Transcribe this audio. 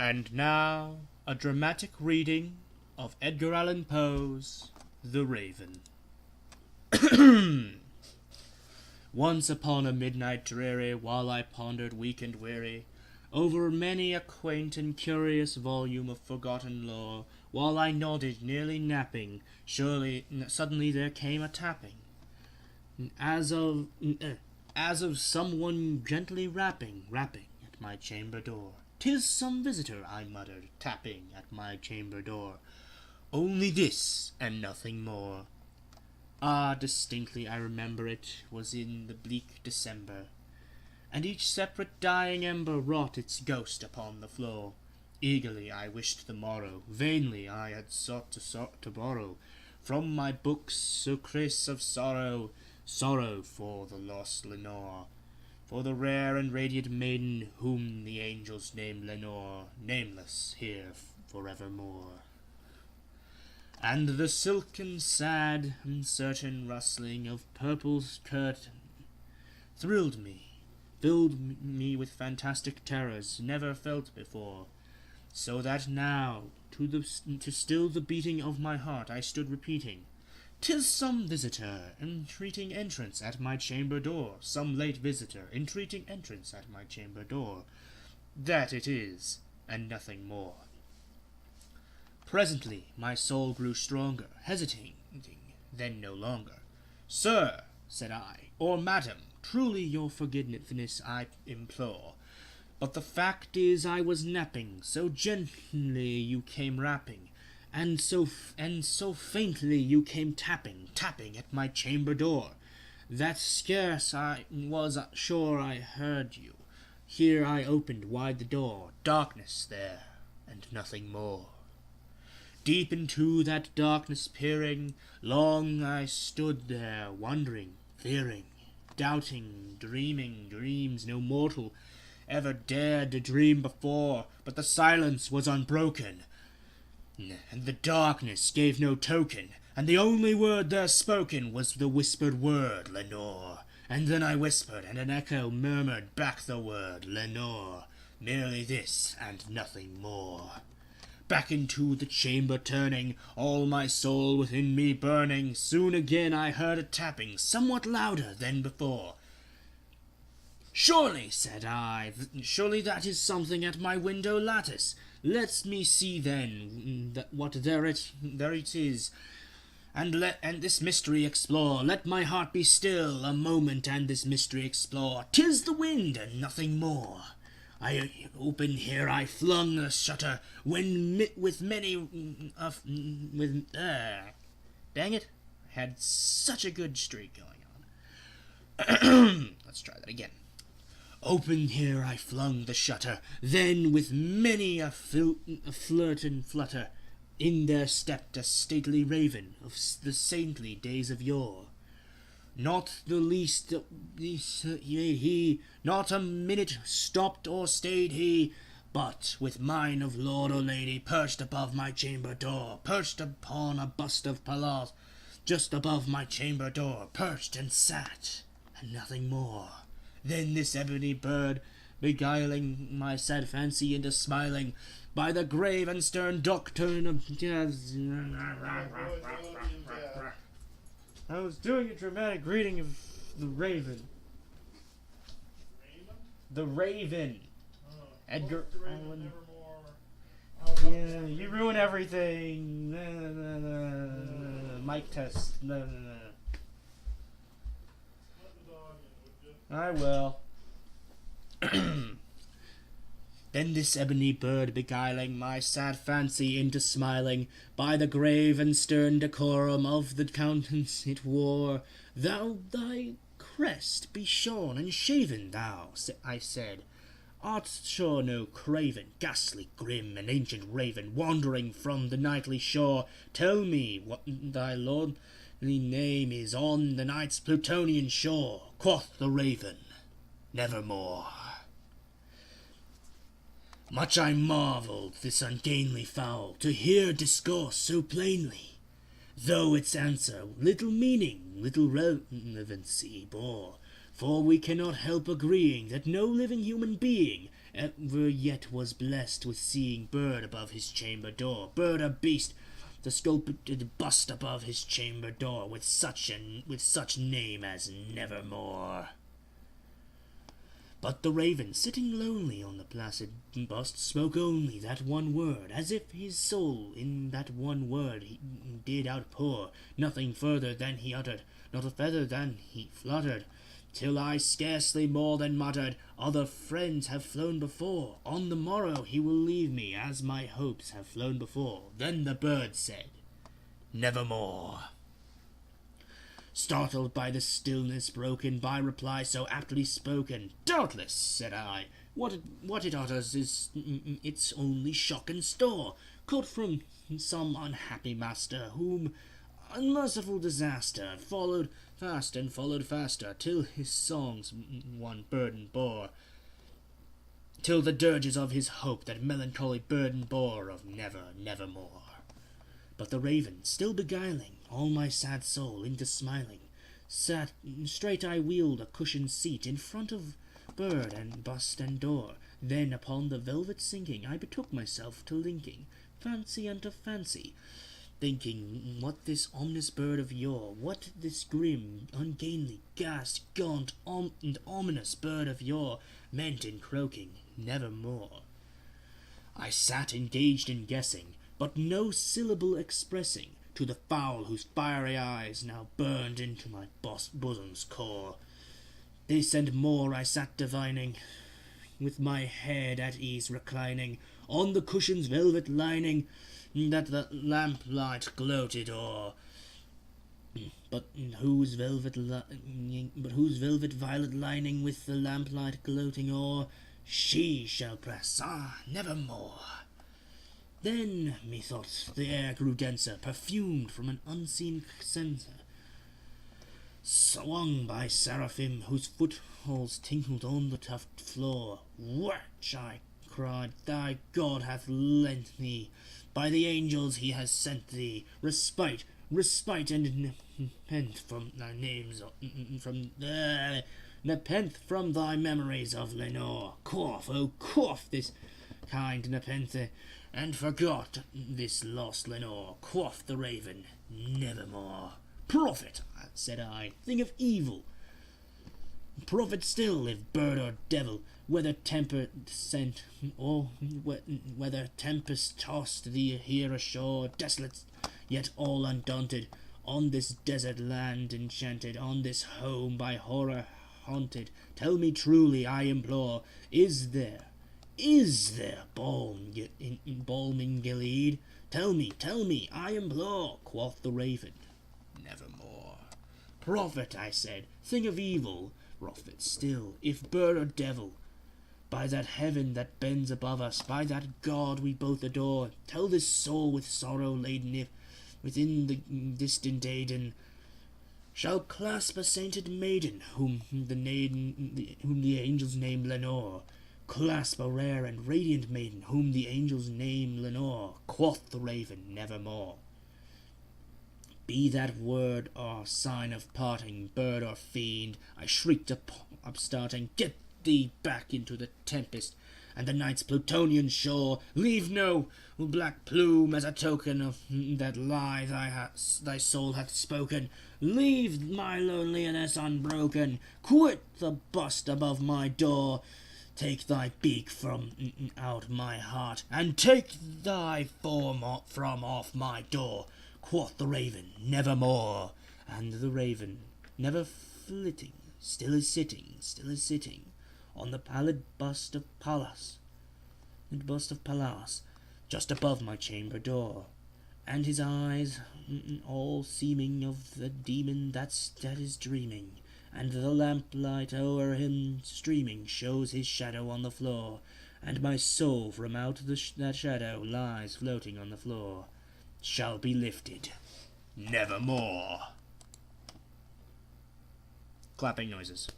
And now, a dramatic reading of Edgar Allan Poe's The Raven. Once upon a midnight dreary, while I pondered weak and weary over many a quaint and curious volume of forgotten lore, while I nodded, nearly napping, suddenly there came a tapping, as of someone gently rapping at my chamber door. "'Tis some visitor," I muttered, tapping at my chamber door. "Only this, and nothing more." Ah, distinctly I remember it was in the bleak December, and each separate dying ember wrought its ghost upon the floor. Eagerly I wished the morrow, vainly I had sought to borrow from my books sucres of sorrow for the lost Lenore, for the rare and radiant maiden whom the angels name Lenore, nameless here forevermore. And the silken, sad, uncertain rustling of purple's curtain filled me with fantastic terrors never felt before, so that now, to still the beating of my heart, I stood repeating, "'Tis some visitor entreating entrance at my chamber door, some late visitor entreating entrance at my chamber door. That it is, and nothing more." Presently my soul grew stronger, hesitating, then no longer. "Sir," said I, "or madam, truly your forgiveness I implore, but the fact is I was napping, so gently you came rapping, and so faintly you came tapping at my chamber door, that scarce I was sure I heard you. Here I opened wide the door, darkness there, and nothing more. Deep into that darkness peering, long I stood there, wondering, fearing, doubting, dreaming dreams no mortal ever dared to dream before, but the silence was unbroken, and the darkness gave no token, and the only word there spoken was the whispered word, Lenore. And then I whispered, and an echo murmured back the word, Lenore, merely this, and nothing more. Back into the chamber turning, all my soul within me burning, soon again I heard a tapping, somewhat louder than before. "Surely," said I, "surely that is something at my window lattice. Let me see then what there it is, and this mystery explore. Let my heart be still a moment, and this mystery explore. 'Tis the wind, and nothing more." I opened here, I flung the shutter, when dang it, I had such a good streak going on. Let's try that again. Opened here, I flung the shutter, then with many a flirt and flutter, in there stepped a stately raven of the saintly days of yore. Not the least he, not a minute stopped or stayed he, but with mine of lord or lady perched above my chamber door, perched upon a bust of Pallas, just above my chamber door, perched and sat, and nothing more. Then this ebony bird, beguiling my sad fancy into smiling, by the grave and stern doctrine of I was doing a dramatic reading of The Raven. The Raven. Edgar Allan. Yeah, you ruin everything. Mic test. I will. Then this ebony bird, beguiling my sad fancy into smiling, by the grave and stern decorum of the countenance it wore, "Thou thy crest be shorn and shaven, thou," I said, "art sure no craven, ghastly, grim, and ancient raven, wandering from the nightly shore? Tell me what thy lordly name is on the night's Plutonian shore." Quoth the raven, "Nevermore." Much I marvelled this ungainly fowl to hear discourse so plainly, though its answer little meaning, little relevancy bore, For we cannot help agreeing that no living human being ever yet was blessed with seeing bird above his chamber door, bird or beast, the sculpted bust above his chamber door, with such name as Nevermore. But the raven, sitting lonely on the placid bust, spoke only that one word, as if his soul in that one word he did outpour. Nothing further than he uttered, not a feather than he fluttered, till I scarcely more than muttered, other friends have flown before. On the morrow he will leave me, as my hopes have flown before. Then the bird said, Nevermore. Startled by the stillness broken by reply so aptly spoken, doubtless, said I, what it utters is its only shock and store, caught from some unhappy master, whom unmerciful disaster followed fast and followed faster, till his songs one burden bore, till the dirges of his hope that melancholy burden bore of nevermore. But the raven, still beguiling all my sad soul into smiling, sat straight. I wheeled a cushioned seat in front of bird and bust and door. Then upon the velvet sinking I betook myself to linking fancy unto fancy, thinking what this ominous bird of yore, what this grim, ungainly, ghast, gaunt, and ominous bird of yore meant in croaking nevermore. I sat engaged in guessing, but no syllable expressing, to the fowl whose fiery eyes now burned into my bosom's core. This and more I sat divining, with my head at ease reclining on the cushion's velvet lining, that the lamplight gloated o'er, but whose velvet violet lining with the lamplight gloating o'er, she shall press, nevermore. Then, methought, the air grew denser, perfumed from an unseen censer, swung by seraphim whose footfalls tinkled on the tufted floor. Wretch, I cried, thy God hath lent thee, by the angels he has sent thee, respite, and nepenthe from thy names, nepenthe from thy memories of Lenore. Quaff, oh quaff this kind nepenthe, and forgot this lost Lenore. Quaff the raven, nevermore. Prophet, said I, thing of evil, prophet still, if bird or devil, whether tempest sent, or whether tempest tossed thee here ashore, desolate, yet all undaunted, on this desert land enchanted, on this home by horror haunted. Tell me truly, I implore, is there balm in Gilead? Tell me, I implore, quoth the raven, nevermore. Prophet, I said, thing of evil, prophet still, if bird or devil, by that heaven that bends above us, by that God we both adore, tell this soul with sorrow laden, if within the distant Aidenn shall clasp a sainted maiden, whom the angels name Lenore, clasp a rare and radiant maiden, whom the angels name Lenore. Quoth the raven, nevermore. Be that word or sign of parting, bird or fiend, I shrieked upstarting, get thee back into the tempest and the night's Plutonian shore. Leave no black plume as a token of that lie thy soul hath spoken. Leave my loneliness unbroken. Quit the bust above my door. Take thy beak from out my heart, and take thy form from off my door. Quoth the raven, nevermore. And the raven, never flitting, still is sitting, on the pallid bust of Pallas, just above my chamber door, and his eyes, all seeming of the demon that is dreaming, and the lamplight o'er him streaming shows his shadow on the floor, and my soul from out that shadow lies floating on the floor, shall be lifted nevermore. Clapping noises.